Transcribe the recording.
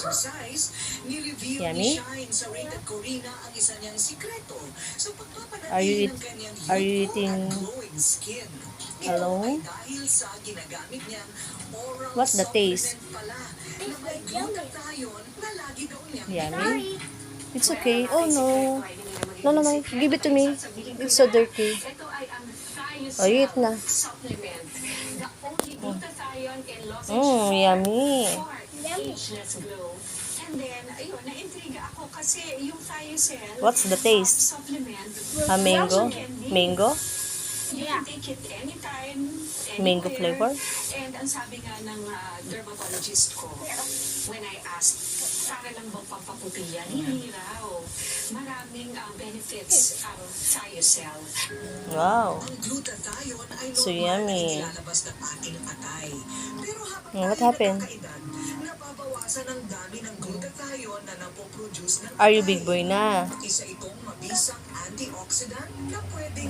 exercise, ni-review ni Yummy. Shine sa Rated Corina ang isa niyang sikreto sa Are pagpapanatili you ng kanyang are you youthful eating at glowing skin. Ito alone? ay dahil sa ginagamit niyang oral What's the taste? supplement pala na may glutathione na lagi daw niyang Yummy. It's okay. Oh no. No, no, no. Give it to me. It's so dirty. Ito ay ang Oh, eat na. supplement. The only glutathione in lozenge Yummy. for ageless glow. And then, ayun, na-intriga ako kasi yung Thiocel What's the taste? supplement. Mango? Mango? You can take it anytime, Mango anywhere. flavor? And ang sabi nga ng dermatologist ko, when I asked, para lang bang pampaputi yan? Hindi raw. Maraming benefits ang Thiocel. Wow. Ang glutathione ay So normal na yummy. inilalabas ng ating atay. Pero habang What tayo happened? nakakaedad, nababawasan ang dami ng glutathione na napoproduce ng Are you atay. big boy na? Isa itong mabisang antioxidant na pwedeng